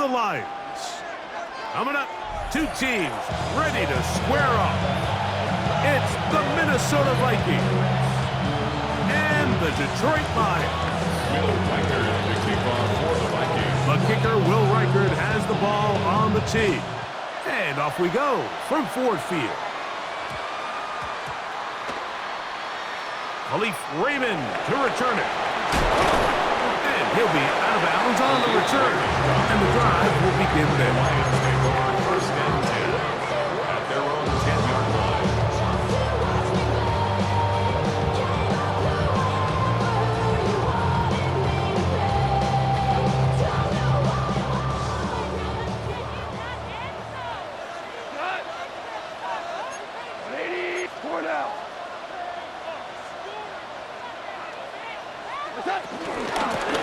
the Lions. Coming up, two teams ready to square off. It's the Minnesota Vikings and the Detroit Lions. Will Reichard to kick off for the Vikings. The kicker, Will Reichard, has the ball on the tee. And off we go from Ford Field. Khalif Raymond to return it. And he'll be out of bounds on the return. And the drive will begin The then. Lions take over first and 10 at their own 10-yard line.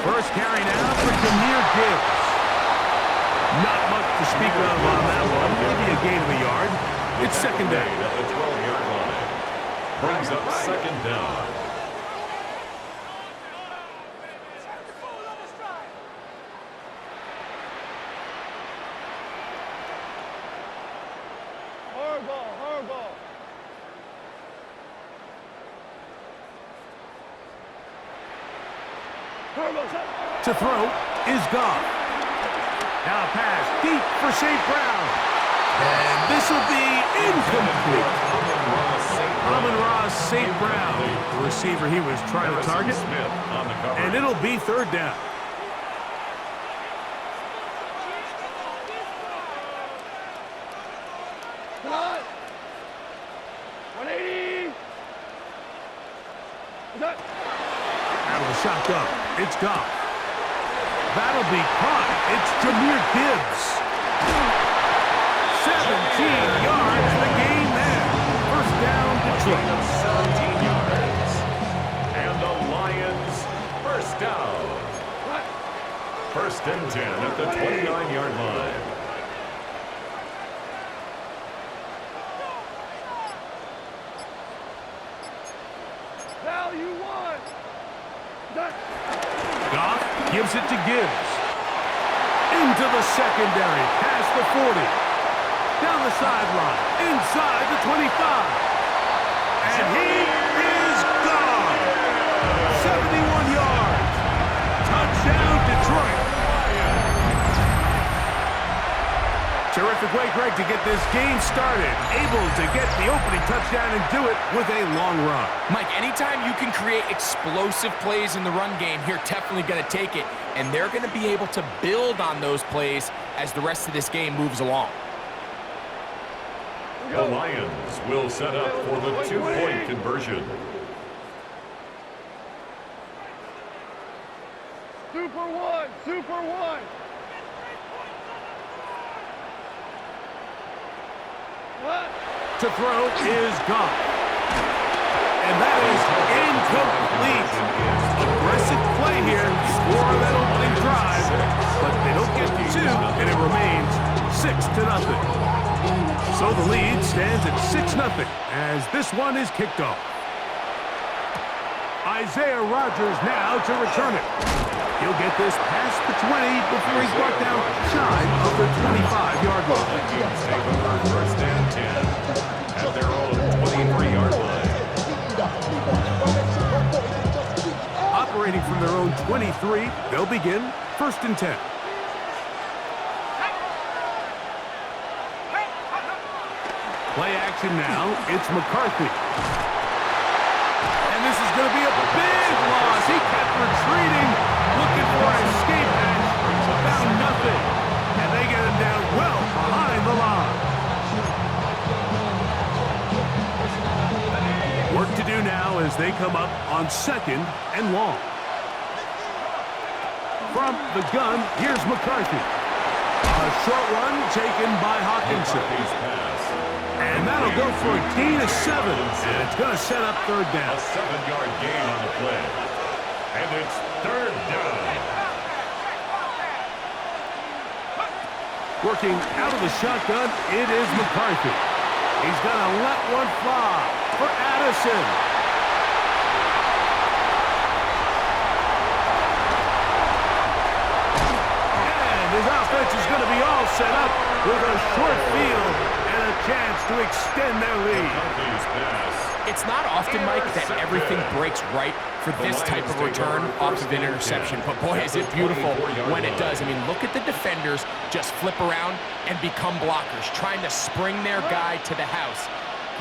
First carry now for Jahmyr Gibbs. Not much to speak of on that one. Maybe a gain of a yard. It's second down. At the 12-yard line. Brings up second down. To throw is Goff. Now a pass deep for St. Brown. And this will be incomplete. Amon-Ra St. Brown, the receiver he was trying to target. And it'll be third down. Out of the shotgun, it's Goff. That'll be caught. It's Jahmyr Gibbs. 17 yards, the gain there. First down, Detroit. 17 yards. And the Lions first down. First and 10 at the 29-yard line. Goff gives it to Gibbs. Into the secondary, past the 40. Down the sideline, inside the 25. And he is gone. 71 yards. Touchdown, Detroit. Terrific way, Greg, to get this game started. Able to get the opening touchdown and do it with a long run. Mike, anytime you can create explosive plays in the run game, you're definitely going to take it. And they're going to be able to build on those plays as the rest of this game moves along. The Lions will set up for the two-point conversion. Super one. To throw is Goff. And that is incomplete. Aggressive play here. Score that opening drive. But they don't get to two, and it remains 6-0. So the lead stands at 6-0 as this one is kicked off. Isaiah Rodgers now to return it. He'll get this past the 20 before he's brought down shy of the 25-yard line. Vikings take over first and 10 at their own 23-yard line. Operating from their own 23, they'll begin first and 10. Play action now. It's McCarthy. And this is going to be a big loss. He kept retreating, looking for an escape hatch. Found nothing. And they get him down well behind the line. Work to do now as they come up on second and long. From the gun, here's McCarthy. A short one taken by Hawkinson. And that'll go for a gain of 7. And it's going to set up third down. A 7-yard gain on the play. And it's third down. Working out of the shotgun, it is McCarthy. He's going to let one fly for Addison. And his offense is going to be all set up with a short field and a chance to extend their lead. It's not often, Mike, that everything breaks right for this type of return off of an interception. But boy, is it beautiful when it does. I mean, look at the defenders just flip around and become blockers, trying to spring their guy to the house.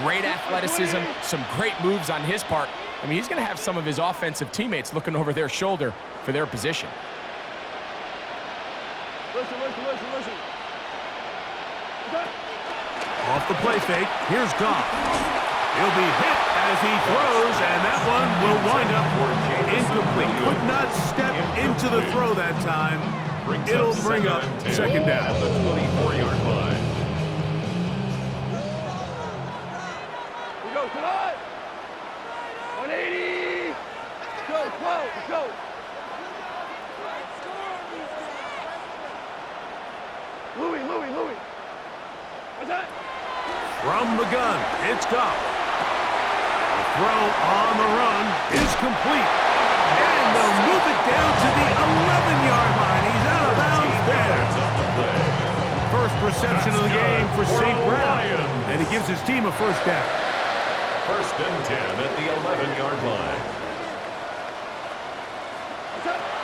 Great athleticism, some great moves on his part. I mean, he's going to have some of his offensive teammates looking over their shoulder for their position. Listen. Off the play fake, here's Goff. He'll be hit as he throws, and that one will wind up incomplete. Could not step into the throw that time. It'll bring up second down. The 24-yard line. We go, come on! 180! Let's go! Louis! What's that? From the gun, it's Goff. The throw on the run is complete. And they'll move it down to the 11-yard line. He's out of bounds there. First reception of the game for St. Brown. And he gives his team a first down. First and 10 at the 11-yard line.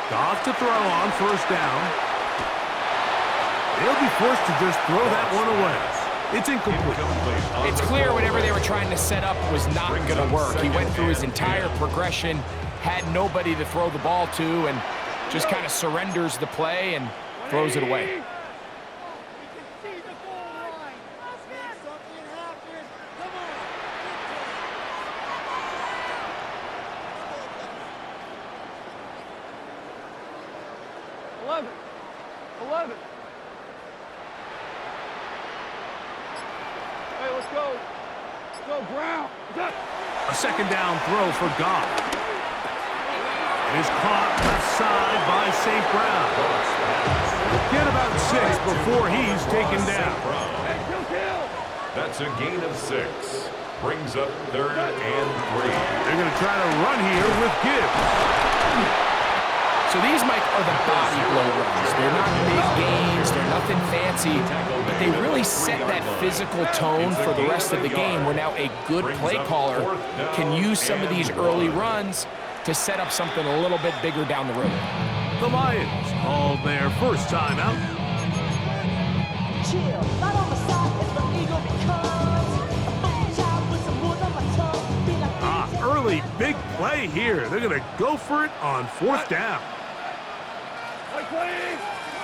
Goff to throw on first down. He'll be forced to just throw that one away. It's incomplete. It's clear whatever they were trying to set up was not going to work. He went through his entire progression, had nobody to throw the ball to, and just kind of surrenders the play and throws it away. Hey, let's go. Let's go, Brown. A second down throw for Goff. It is caught left side by St. Brown. Get about 6 before he's taken down. That's a gain of 6. Brings up 3rd and 3. They're going to try to run here with Gibbs. So these, Mike, are the body blow runs. They're not big gains, they're nothing fancy, but they really set that physical tone for the rest of the game where now a good play caller can use some of these early runs to set up something a little bit bigger down the road. The Lions called their first timeout. Early big play here. They're going to go for it on 4th down.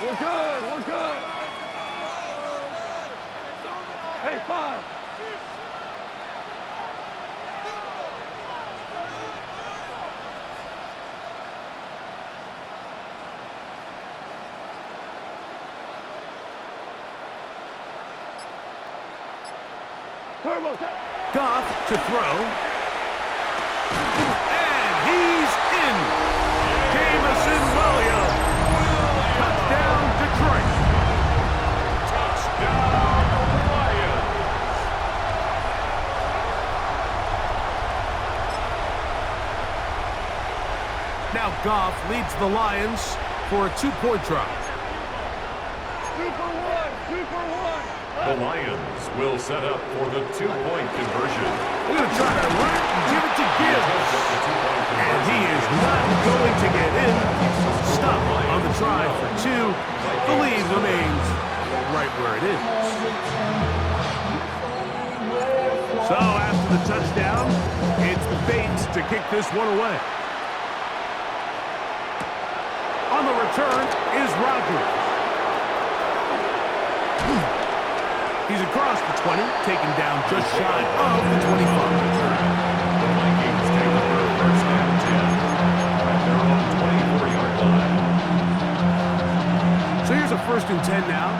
We're good. Hey, 5. Turbo. Goff to throw. And he's in. Jamison Williams. Touchdown, Detroit. Touchdown, Lions. Now Goff leads the Lions for a 2-point try. Super one. The Lions will set up for the 2-point conversion. They're going to try to run it and give it to Gibbs. And he is not going to get in. Stop on the try for 2. The lead remains right where it is. So after the touchdown, it's Bates to kick this one away. On the return is Rodgers. He's across the 20, taken down just shy of the 25. The Vikings take over first and 10 at their own 24-yard line. So here's a first and 10 now.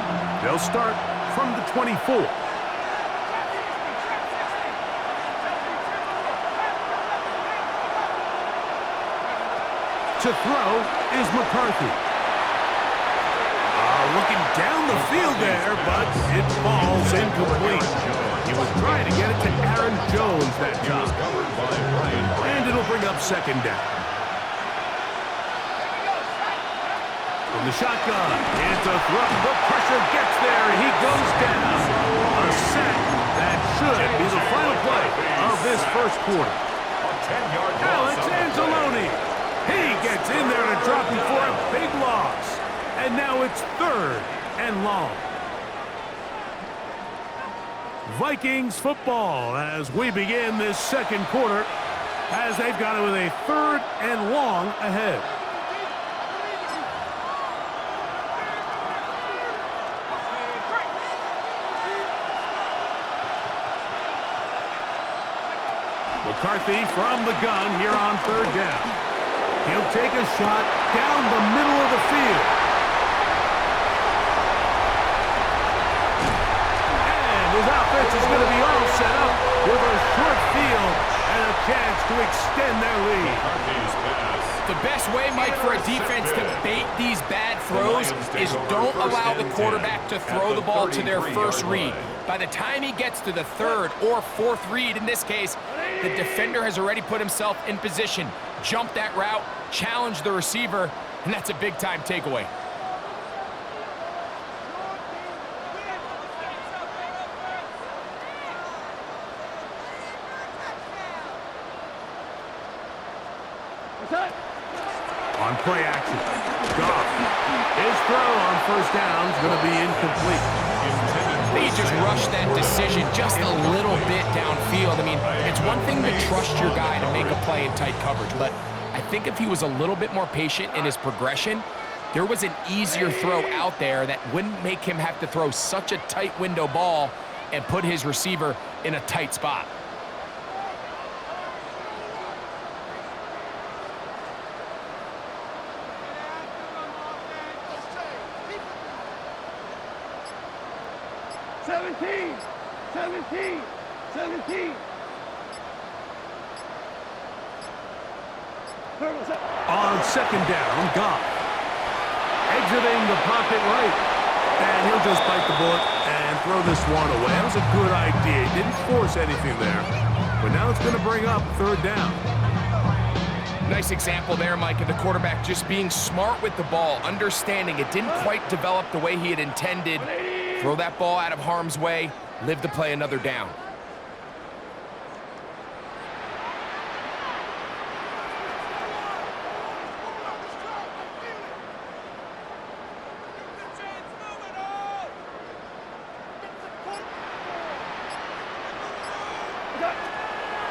They'll start from the 24. To throw is McCarthy. Looking down the field there, but it falls incomplete. He was trying to get it to Aaron Jones that time. And it'll bring up second down. The shotgun. It's a throw. The pressure gets there, and he goes down. A sack that should be the final play of this first quarter. Alex Anzalone. He gets in there to drop him for a big loss. And now it's 3rd and long. Vikings football as we begin this second quarter, as they've got it with a 3rd and long ahead. McCarthy from the gun here on 3rd down. He'll take a shot down the middle of the field. And his offense is going to be all set up with a short field and a chance to extend their lead. The best way, Mike, for a defense to bait these bad throws is don't allow the quarterback to throw the ball to their first read. By the time he gets to the 3rd or 4th read, in this case, the defender has already put himself in position, jump that route, challenge the receiver, and that's a big-time takeaway. On play action, Goff. His throw on 1st down is going to be incomplete. He just rushed that decision just a little bit downfield. I mean, it's one thing to trust your guy to make a play in tight coverage, but I think if he was a little bit more patient in his progression, there was an easier throw out there that wouldn't make him have to throw such a tight window ball and put his receiver in a tight spot. On 2nd down, Goff. Exiting the pocket right. And he'll just bite the bullet and throw this one away. That was a good idea. He didn't force anything there. But now it's going to bring up 3rd down. Nice example there, Mike, of the quarterback just being smart with the ball, understanding it didn't quite develop the way he had intended. Throw that ball out of harm's way, live to play another down.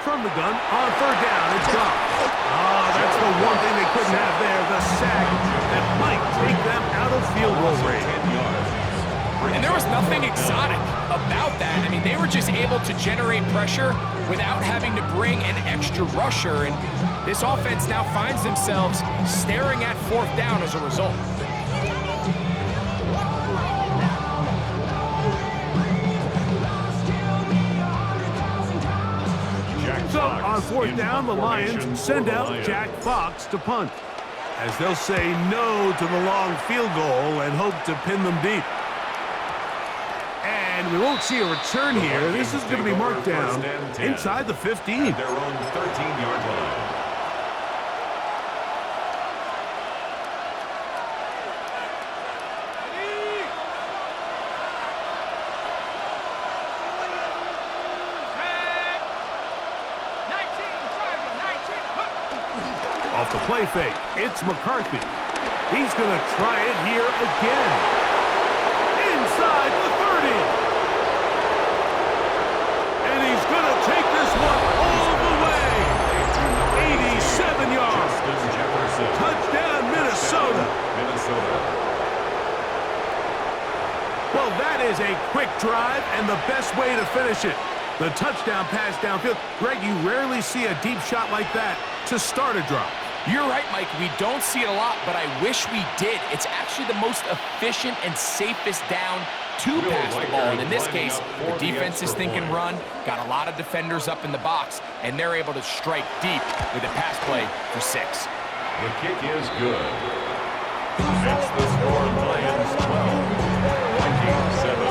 From the gun, on 3rd down, it's Goff. Oh, that's the one thing they couldn't have there, the sack that might take them out of field goal range. And there was nothing exotic about that. I mean, they were just able to generate pressure without having to bring an extra rusher, and this offense now finds themselves staring at 4th down as a result. So on 4th down, the Lions send out Jack Fox to punt, as they'll say no to the long field goal and hope to pin them deep. And we won't see a return here. This is going to be marked down inside the 15. Their own 13-yard line. Off the play fake, it's McCarthy. He's going to try it here again. Inside the 30. And he's going to take this one all the way. 87 yards. Touchdown, Minnesota. Well, that is a quick drive and the best way to finish it. The touchdown pass downfield. Greg, you rarely see a deep shot like that to start a drive. You're right, Mike. We don't see it a lot, but I wish we did. It's actually the most efficient and safest down to pass the ball. And in this case, the defense is thinking run, got a lot of defenders up in the box, and they're able to strike deep with a pass play for 6. The kick is good. That's the score. Lions 12, Vikings 7.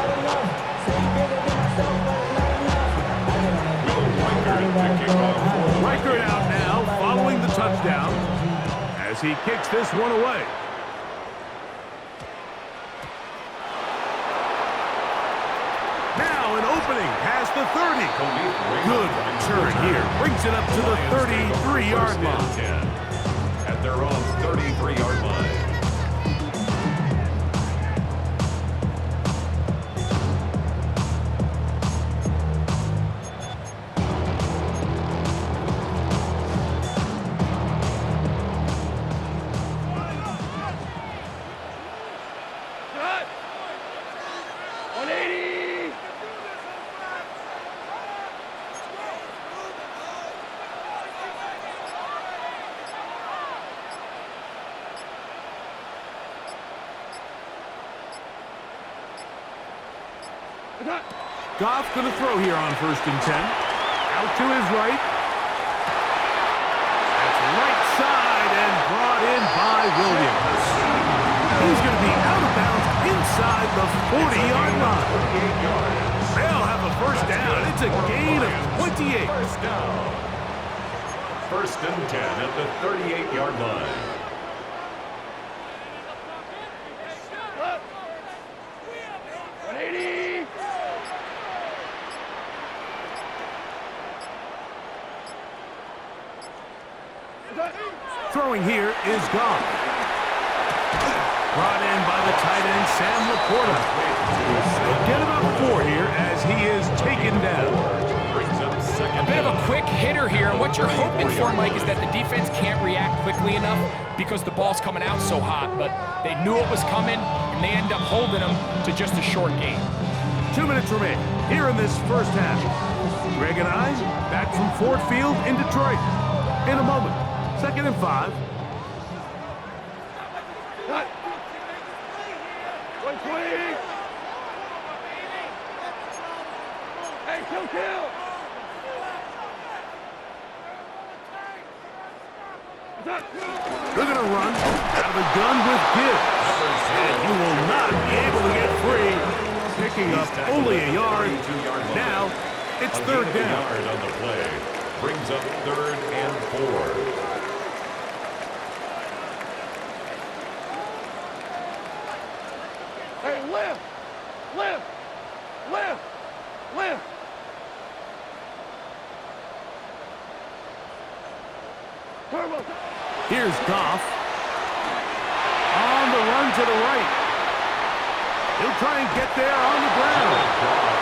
Will Reichert to kick off. Reichert out now, following the touchdown, as he kicks this one away. the 30. Good return here. Brings it up to the 33-yard line. At their own 33-yard line. Cut. 180. Cut. Goff going to throw here on 1st and 10. Out to his right. That's right side and brought in by Williams. He's going to be out of bounds inside the 40-yard line. They'll have a first down. It's a gain of 28. First down. 1st and 10 at the 38-yard line. Cut. 180. Cut. Throwing here is Goff. Brought in by the tight end, Sam Laporta. They'll get about 4 here as he is taken down. A bit of a quick hitter here, and what you're hoping for, Mike, is that the defense can't react quickly enough because the ball's coming out so hot, but they knew it was coming, and they end up holding them to just a short gain. 2 minutes remain here in this first half. Greg and I back from Ford Field in Detroit. In a moment, 2nd and 5. Cut. 120. Hey, kill. Cut. They're going to run out of the gun with Gibbs. And you will not be able to get free. Picking up only a yard. Now, it's 3rd down. Yard on the play. Brings up 3rd and 4. Hey, lift. Turbo. Here's Goff. On the run to the right. He'll try and get there on the ground.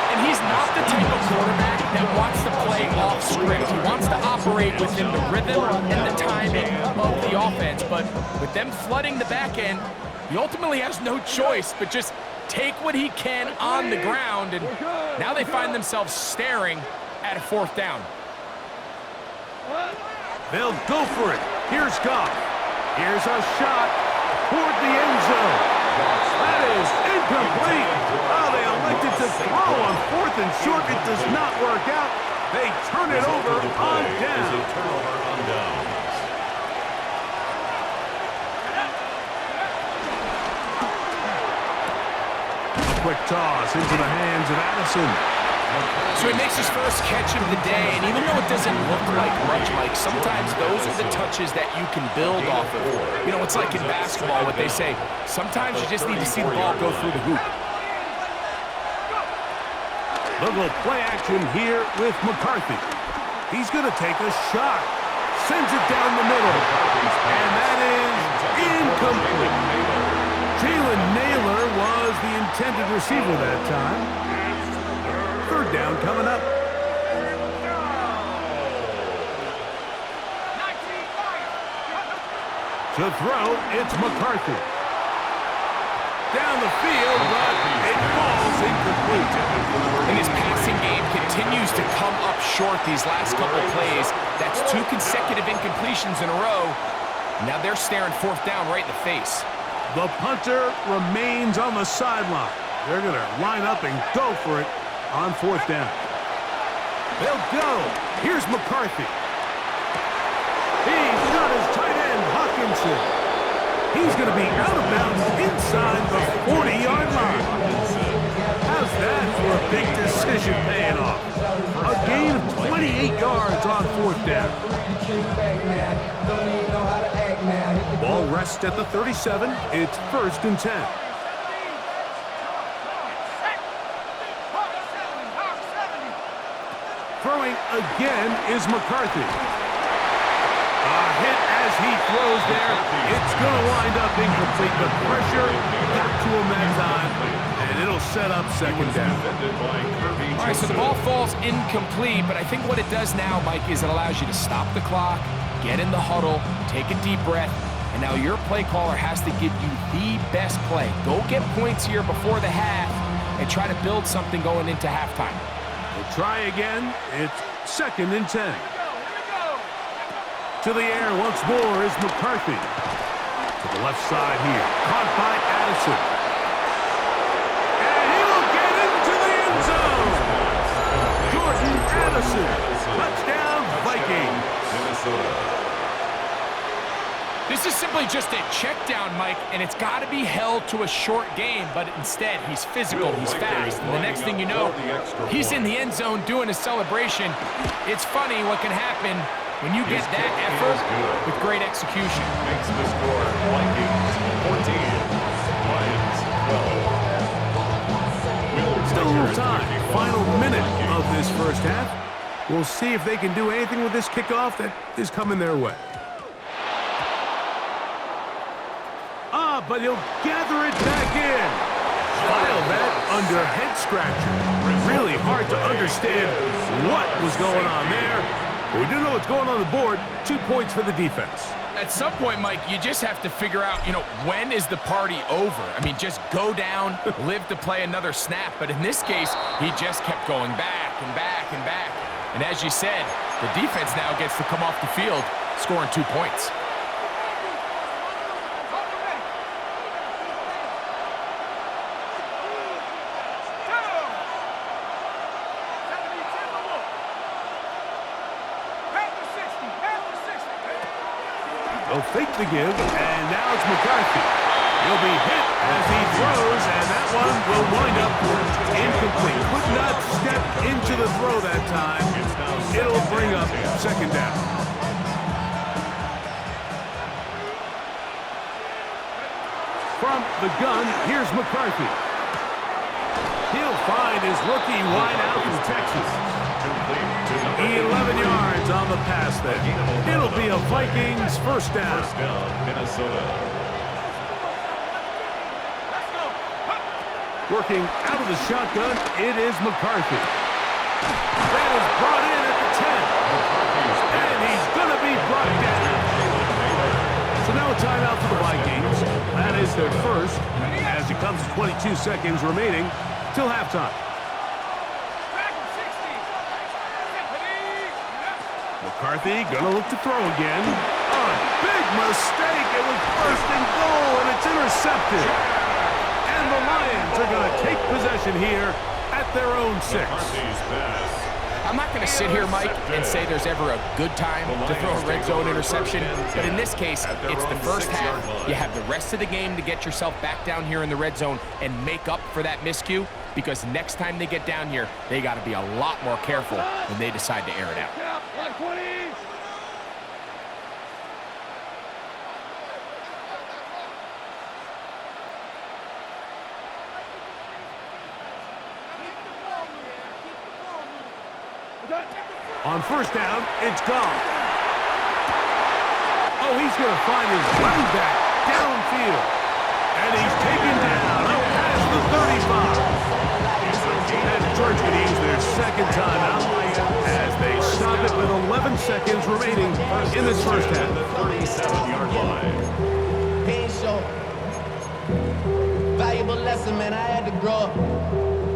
And he's not the type of quarterback that wants to play off script. He wants to operate within the rhythm and the timing of the offense. But with them flooding the back end, he ultimately has no choice but just take what he can on the ground. And now they find themselves staring at a 4th down. They'll go for it. Here's Goff. Here's a shot toward the end zone. That is incomplete. Oh, they elected to throw on 4th and short. It does not work out. They turn it over on down. Turnover on downs. A quick toss into the hands of Addison. So he makes his first catch of the day, and even though it doesn't look like much, Mike, sometimes those are the touches that you can build off of. You know, it's like in basketball, what they say, sometimes you just need to see the ball go through the hoop. Little play action here with McCarthy. He's going to take a shot. Sends it down the middle. And that is incomplete. Jalen Naylor was the intended receiver that time. 3rd down coming up. To throw, it's McCarthy. Down the field, but it falls incomplete. And his passing game continues to come up short these last couple plays. That's 2 consecutive incompletions in a row. Now they're staring 4th down right in the face. The punter remains on the sideline. They're going to line up and go for it on 4th down. They'll go. Here's McCarthy. He's got his tight end, Hawkinson. He's going to be out of bounds inside the 40-yard line. How's that for a big decision paying off? A gain of 28 yards on 4th down. Ball rests at the 37. It's 1st and 10. Throwing again is McCarthy. A hit as he throws there. It's going to wind up incomplete. The pressure got to him that time, and it'll set up second down. All right, so the ball falls incomplete, but I think what it does now, Mike, is it allows you to stop the clock, get in the huddle, take a deep breath, and now your play caller has to give you the best play. Go get points here before the half and try to build something going into halftime. We'll try again. It's 2nd and 10. To the air once more is McCarthy. To the left side here. Caught by Addison. And he will get into the end zone. Jordan Addison. Touchdown, Vikings. Minnesota. This is simply just a check down, Mike, and it's got to be held to a short game, but instead he's physical, he's fast, and the next thing you know, he's in the end zone doing a celebration. It's funny what can happen when you get that effort with great execution. Makes the score Vikings 14, Lions 12. Still a little time. Final minute of this first half. We'll see if they can do anything with this kickoff that is coming their way. But he'll gather it back in. File that under head scratcher. Really hard to understand what was going on there. But we do know what's going on the board. 2 points for the defense. At some point, Mike, you just have to figure out, when is the party over? I mean, just go down, live to play another snap. But in this case, he just kept going back and back and back. And as you said, the defense now gets to come off the field, scoring 2 points. They'll fake the give, and now it's McCarthy. He'll be hit as he throws, and that one will wind up incomplete. Could not step into the throw that time. It'll bring up second down. From the gun, here's McCarthy. He'll find his rookie wideout from Texas. 11 yards on the pass there. It'll be a Vikings first down. First down, Minnesota. Working out of the shotgun, it is McCarthy. That is brought in at the 10. And he's going to be brought down. So now a timeout for the Vikings. That is their first, as it comes to 22 seconds remaining till halftime. McCarthy gonna look to throw again. A big mistake. It was first and goal, and it's intercepted. And the Lions are gonna take possession here at their own 6. I'm not going to sit here, Mike, and say there's ever a good time to throw a red zone interception, but in this case, it's the first half. You have the rest of the game to get yourself back down here in the red zone and make up for that miscue, because next time they get down here, they got to be a lot more careful when they decide to air it out. On first down, it's gone. Oh, he's going to find his running back downfield. And he's taken down up past the 35. And Detroit's going to use their second timeout as they stop it with 11 seconds remaining in this first half. The 37-yard line. Pain show. Valuable lesson, man. I had to grow up.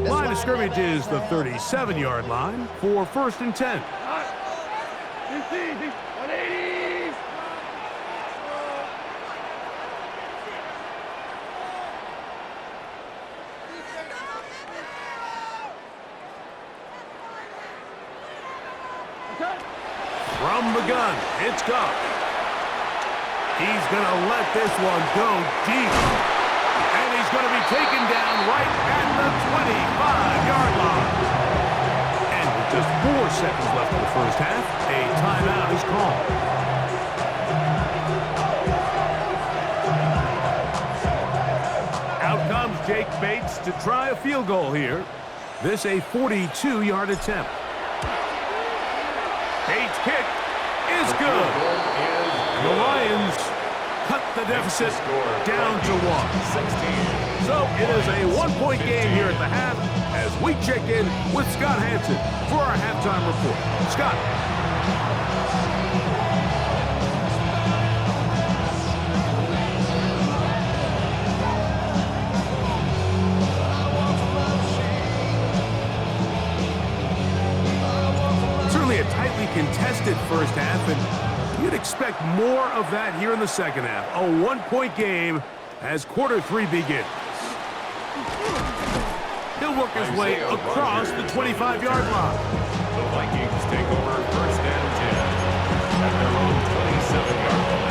Line of scrimmage is the 37-yard line for first and 10. From the gun, it's Goff. He's going to let this one go deep. And he's going to be taken down right at the 25-yard line. And with just 4 seconds left in the first half, a timeout is called. Out comes Jake Bates to try a field goal here. This a 42-yard attempt. Bates' kick is good. And the Lions cut the deficit down to 1. So it is a 1-point game here at the half as we check in with Scott Hansen for our halftime report. Scott. Certainly a tightly contested first half, and you'd expect more of that here in the second half. A 1-point game as quarter 3 begins. He'll work his way across the 25-yard line. The Vikings take over first and 10 at their own 27-yard line.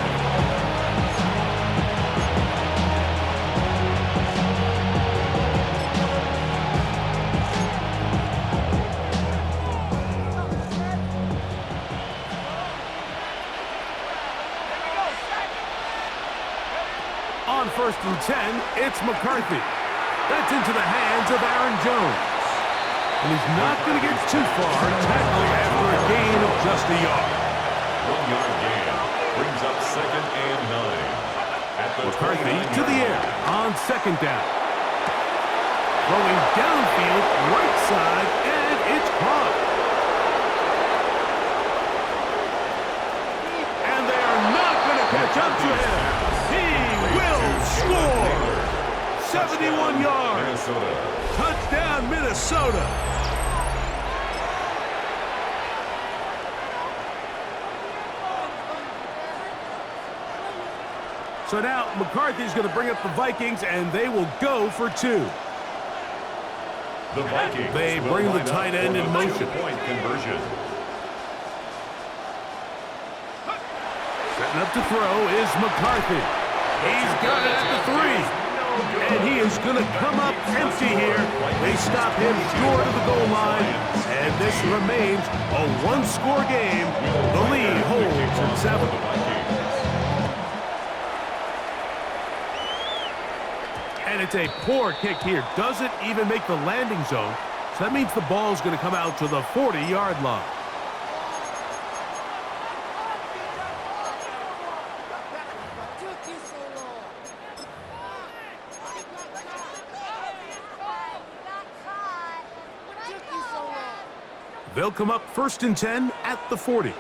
On first and 10, it's McCarthy. That's into the hands of Aaron Jones. And he's not going to get too far, tackling after a gain of just a yard. 1-yard gain brings up second and 9. At the McCarthy to the air on second down. Throwing downfield, right side, and it's caught. And they are not going to catch up to him. He will score. 71 yards. Minnesota. Touchdown, Minnesota. So now McCarthy's going to bring up the Vikings, and they will go for 2. The Vikings. They bring the tight end in motion. Point conversion. Setting up to throw is McCarthy. He's got it at the 3. And he is going to come up empty here. They stop him short of the goal line. And this remains a 1-score game. The lead holds at 7. And it's a poor kick here. Doesn't even make the landing zone. So that means the ball's going to come out to the 40-yard line. They'll come up first and 10 at the 40.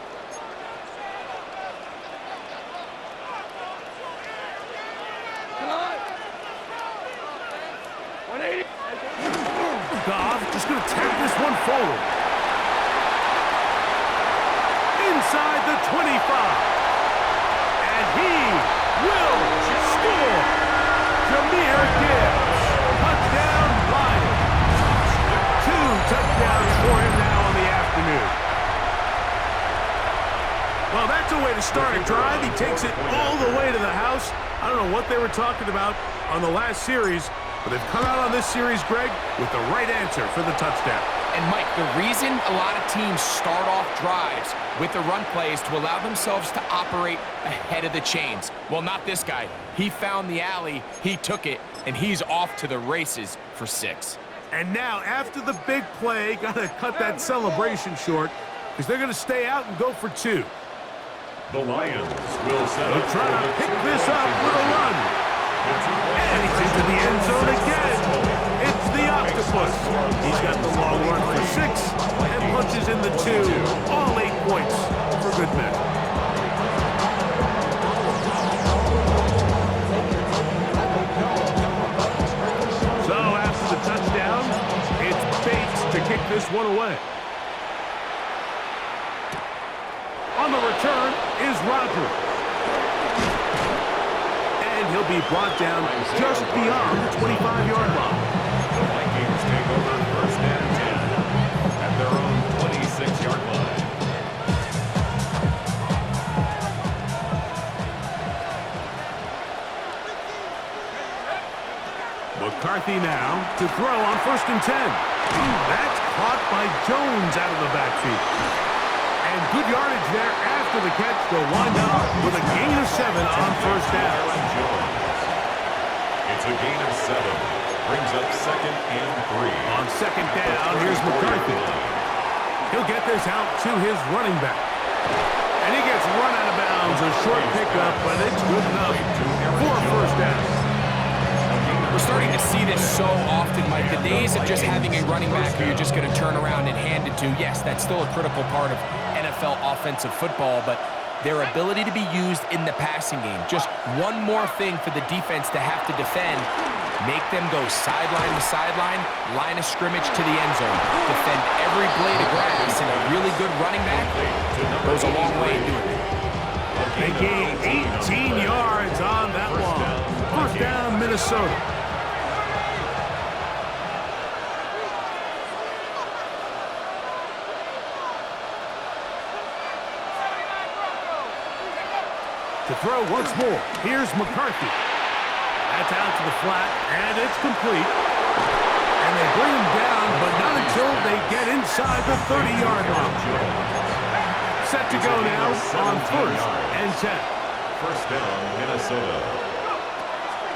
Goff just going to tap this one forward. Inside the 25. And he will score. Jahmyr Gibbs. Touchdown, Lions. 2 touchdowns for him now on the afternoon. Well, that's a way to start a drive. He takes it all the way to the house. I don't know what they were talking about on the last series, but they've come out on this series, Greg, with the right answer for the touchdown. And, Mike, the reason a lot of teams start off drives with the run play is to allow themselves to operate ahead of the chains. Well, not this guy. He found the alley, he took it, and he's off to the races for 6. And now, after the big play, got to cut that celebration short because they're going to stay out and go for 2. The Lions will set They'll up try to pick this up with a run. And he's into the end zone again. It's the octopus. He's got the long run for 6 and punches in the 2. All 8 points for good measure. So after the touchdown, it's Bates to kick this one away. On the return is Rodgers. And he'll be brought down just beyond the 25-yard line. The Vikings take over first and 10 at their own 26-yard line. McCarthy now to throw on first and 10. That's caught by Jones out of the backfield. And good yardage there after the catch to wind up with a gain of 7 on first down. It's a gain of 7. Brings up second and 3. On second down, here's McCarthy. He'll get this out to his running back. And he gets run out of bounds. A short pickup, but it's good enough for a first down. We're starting to see this so often, Mike. The days of just having a running back who you're just going to turn around and hand it to, yes, that's still a critical part of NFL offensive football, but their ability to be used in the passing game, just one more thing for the defense to have to defend, make them go sideline to sideline, line of scrimmage to the end zone, defend every blade of grass, and a really good running back goes a long way in doing it. They gain 18 yards on that one. First down, Minnesota. To throw once more, here's McCarthy. That's out to the flat, and it's complete. And they bring him down, but not until they get inside the 30-yard line. Set to go now on 1st and 10. First down, Minnesota.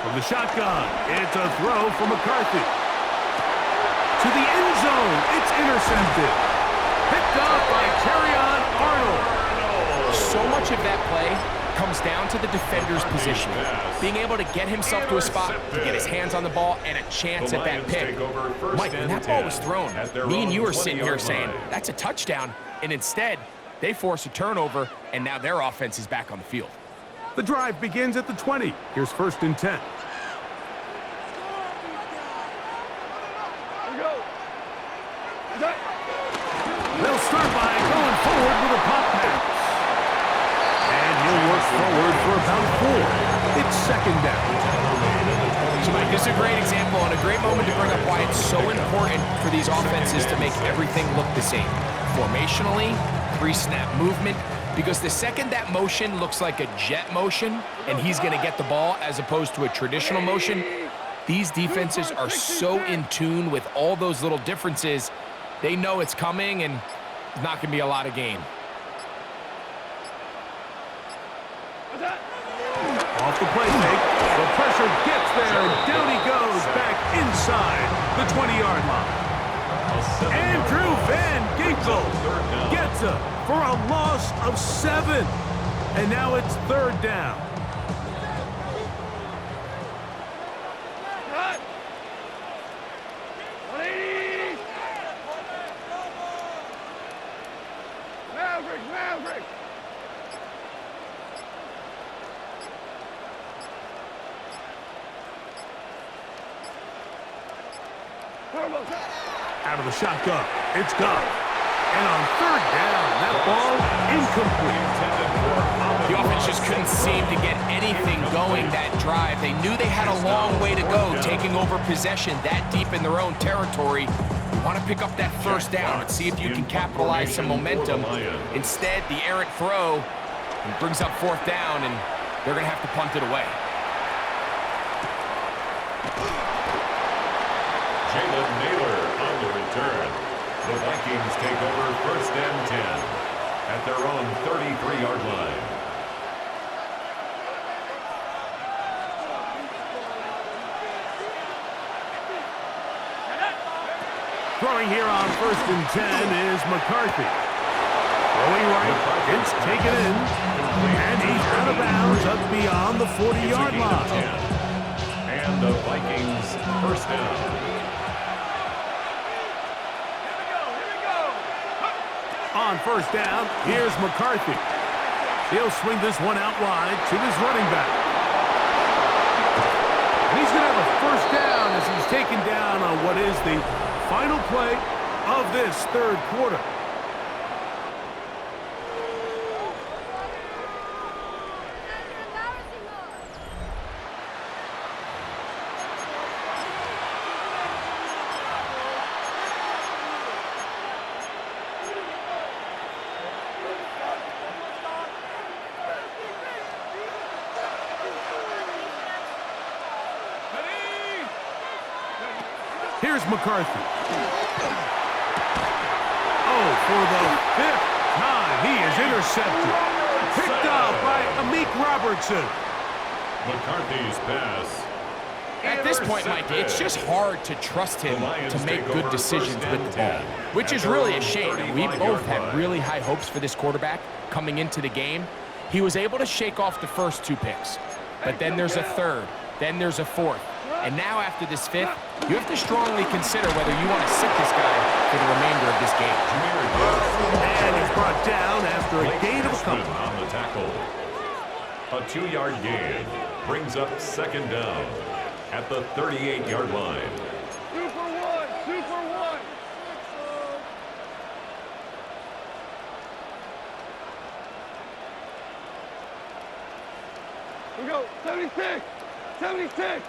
From the shotgun, it's a throw for McCarthy. To the end zone, it's intercepted. Picked up by Terrion Arnold. So much of that play comes down to the defender's position. Being able to get himself to a spot, to get his hands on the ball, and a chance at that pick. Mike, when that ball was thrown, me and you were sitting here saying, that's a touchdown. And instead, they force a turnover, and now their offense is back on the field. The drive begins at the 20. Here's 1st and 10. They'll start by going forward with a pop pass. And he'll work forward for about 4. It's 2nd down. So, Mike, this is a great example and a great moment to bring up why it's so important for these offenses to make everything look the same. Formationally, pre-snap movement, because the second that motion looks like a jet motion and he's going to get the ball as opposed to a traditional motion, these defenses are so in tune with all those little differences. They know it's coming, and it's not going to be a lot of gain. Off the play fake. The pressure gets there, and down he goes back inside the 20-yard line. Andrew Van Ginkel gets him for a loss of 7. And now it's 3rd down. Maverick! Out of the shotgun, it's gone. And on 3rd down, that ball incomplete. The offense just couldn't seem to get anything going that drive. They knew they had a long way to go, taking over possession that deep in their own territory. You want to pick up that 1st down and see if you can capitalize some momentum. Instead, the errant throw brings up 4th down, and they're going to have to punt it away. Jalen Naylor on the return. The Vikings take over 1st and 10 at their own 33-yard line. Throwing here on 1st and 10 is McCarthy. Throwing right, it's taken in, and he's out of bounds up beyond the 40-yard line. And the Vikings 1st down. On 1st down, here's McCarthy. He'll swing this one out wide to his running back. And he's going to have a 1st down as he's taken down on what is the final play of this 3rd quarter. Here's McCarthy. Oh, for the 5th time, he is intercepted. Picked up by Amik Robertson. McCarthy's pass At this point, Mike, it's just hard to trust him to make good decisions with the ball, which is really a shame. And we both had really high hopes for this quarterback coming into the game. He was able to shake off the first 2 picks, but then there's a third, then there's a fourth. And now after this 5th, you have to strongly consider whether you want to sit this guy for the remainder of this game. And he's brought down after a gain of a couple. On the tackle. A 2-yard gain brings up 2nd down at the 38-yard line. Super one, super one. We go, 76, 76.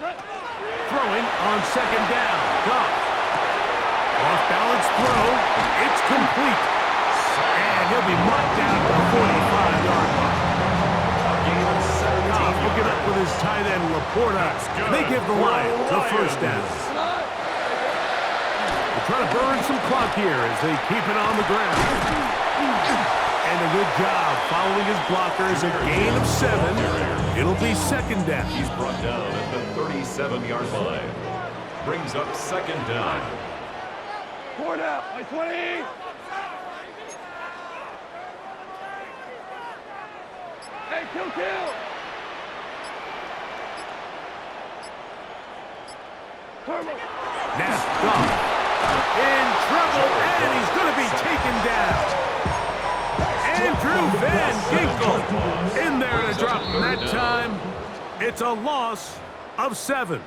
Throwing on 2nd down. Goff. Off-balance throw. It's complete. And he'll be marked down to the 45-yard line. Goff looking up with his tight end, Laporta. They give the Lions the first down. They're trying to burn some clock here as they keep it on the ground. And a good job following his blockers. A gain of 7. It'll be 2nd down. He's brought down at the 37-yard line. Brings up 2nd down. 4 down, by 20. Hey, kill. Turbo. Now, Goff in trouble, and he's going to be taken down. Andrew Van Ginkel in there to drop him that time. It's a loss of 7.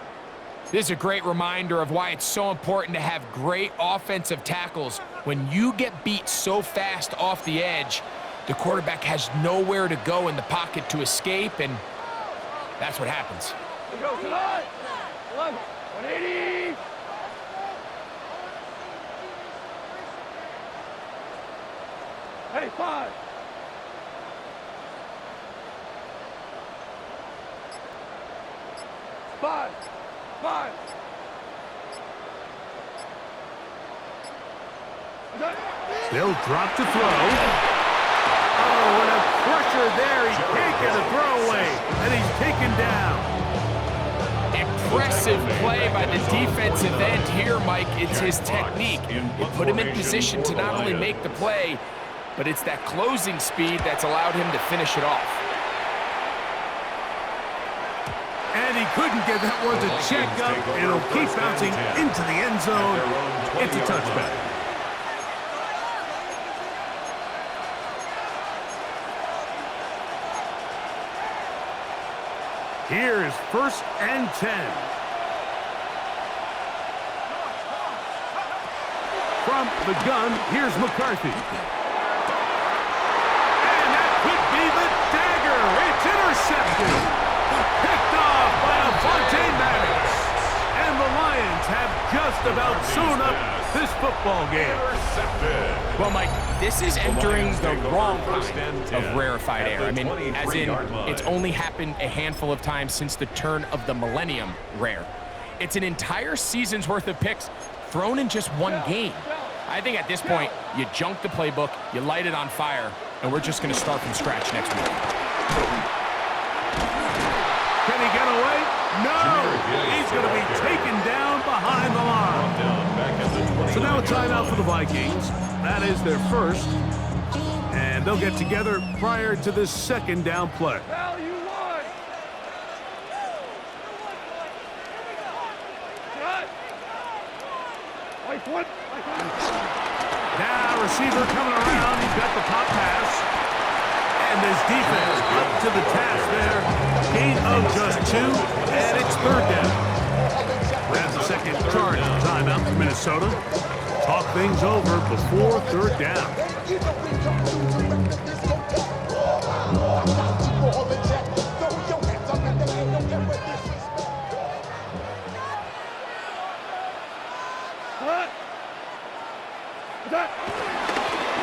This is a great reminder of why it's so important to have great offensive tackles. When you get beat so fast off the edge, the quarterback has nowhere to go in the pocket to escape, and that's what happens. We go tonight. 11, 180. Hey, 5. Five. They'll drop to throw. Oh, and a pressure there. He can't get a throwaway, and he's taken down. Impressive play by the defensive end here, Mike. It's his technique. It put him in position to not only make the play, but it's that closing speed that's allowed him to finish it off. And he couldn't get that one to check up. It'll keep bouncing into the end zone. It's a touchback. Here's 1st and 10. From the gun, here's McCarthy. And that could be the dagger. It's intercepted. Picked off by Avonte Maddox. And the Lions have just about sewn up this football game. Well, Mike, this is entering the wrong kind of rarefied air. I mean, as in, it's only happened a handful of times since the turn of the millennium rare. It's an entire season's worth of picks thrown in just one game. I think at this point, you junk the playbook, you light it on fire, and we're just going to start from scratch next week. Can he get away? No! He's going to be taken down behind the line. So now a timeout for the Vikings. That is their first. And they'll get together prior to this 2nd down play. Hell, you won. Cut. Like what? Now receiver coming around. He's got the top pass. And this defense up to the task there. Gain of just 2, and it's 3rd down. That's the second charge timeout for Minnesota. Talk things over before 3rd down.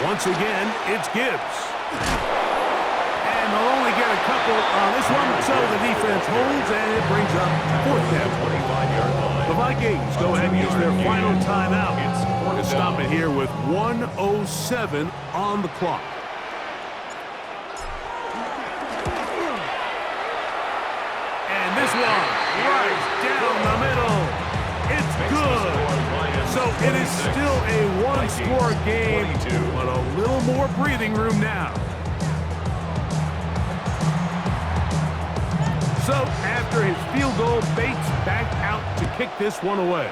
Once again, it's Gibbs. And they'll only get a couple on this one, so the defense holds, and it brings up 4th down. The Vikings go ahead and use their final timeout to stop it here with 1:07 on the clock. And this one right down the middle. It's good. So it is still a one-score game, but a little more breathing room now. So after his field goal, Bates back out to kick this one away.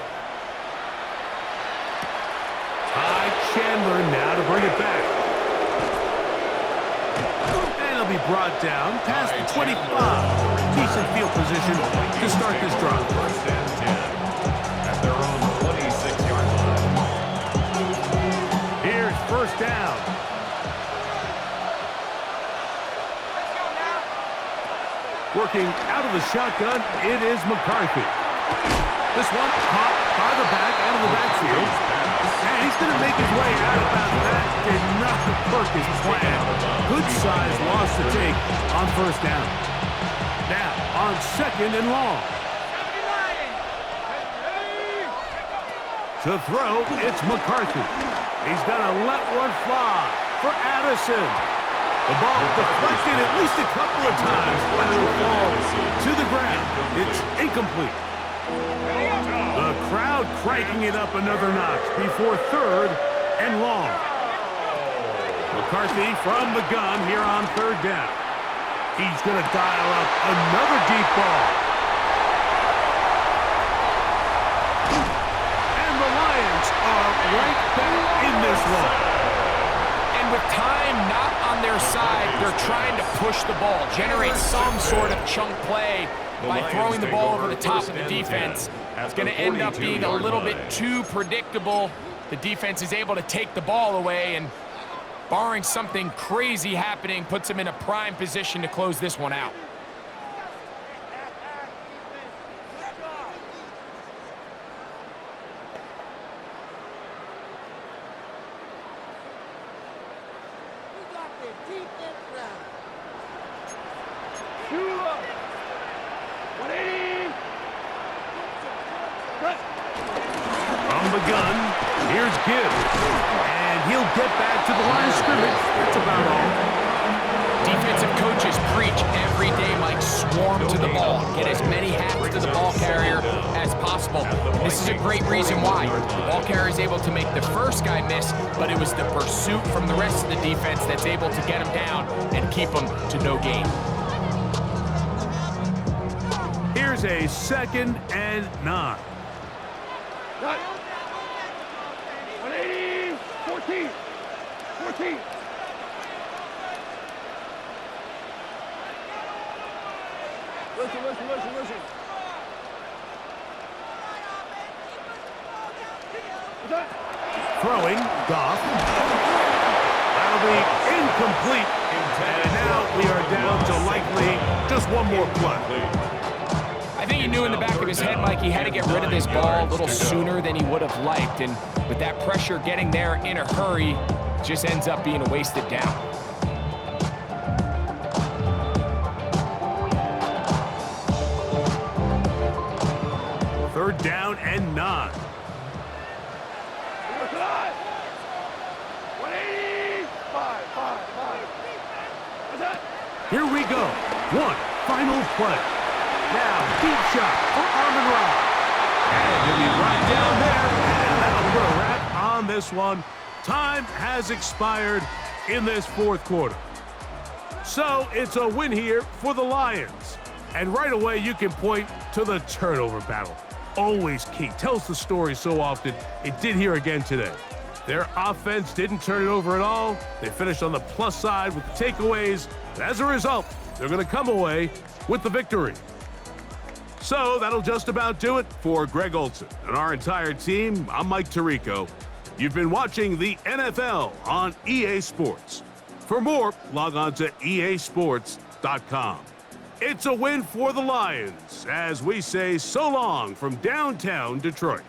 Ty Chandler now to bring it back. And he'll be brought down past the 25. Decent field position to start this drive. First and 10 at their own 26-yard line. Here's first down. Working out of the shotgun, it is McCarthy. This one caught by the back out of the backfield. And he's going to make his way out of bounds. That did not work his plan. Good size loss to take on first down. Now on second and long. To throw, it's McCarthy. He's going to let one fly for Addison. The ball deflected at least a couple of times, but it'll fall to the ground. It's incomplete. The crowd cranking it up another notch before third and long. McCarthy from the gun here on third down. He's going to dial up another deep ball. And the Lions are right back in this one. And with time not on their side, they're trying to push the ball, generate some sort of chunk play by throwing the ball over the top of the defense. It's going to end up being a little bit too predictable. The defense is able to take the ball away, and barring something crazy happening, puts them in a prime position to close this one out. From the gun, here's Gibbs. And he'll get back to the line of scrimmage. That's about all. Defensive coaches preach every day, Mike, swarm to the ball. Get as many hats to the ball carrier as possible. And this is a great reason why. The ball carrier is able to make the first guy miss, but it was the pursuit from the rest of the defense that's able to get him down and keep him to no gain. Here's a second and 9. 180, 14. 14. Listen. Throwing, Goff. That'll be incomplete. And now we are down to likely just one more play. I think he knew in the back of his head, Mike, he had to get rid of this ball a little sooner than he would have liked. And with that pressure getting there in a hurry, just ends up being a wasted down. Third down and 9. 180, 5. Here we go. One final play. Now, deep shot for Amon-Ra. And he'll be right down there. And that'll put a wrap on this one. Time has expired in this fourth quarter. So it's a win here for the Lions. And right away, you can point to the turnover battle. Always key. Tells the story so often. It did here again today. Their offense didn't turn it over at all. They finished on the plus side with the takeaways. And as a result, they're going to come away with the victory. So that'll just about do it for Greg Olson and our entire team. I'm Mike Tirico. You've been watching the NFL on EA Sports. For more, log on to easports.com. It's a win for the Lions as we say so long from downtown Detroit.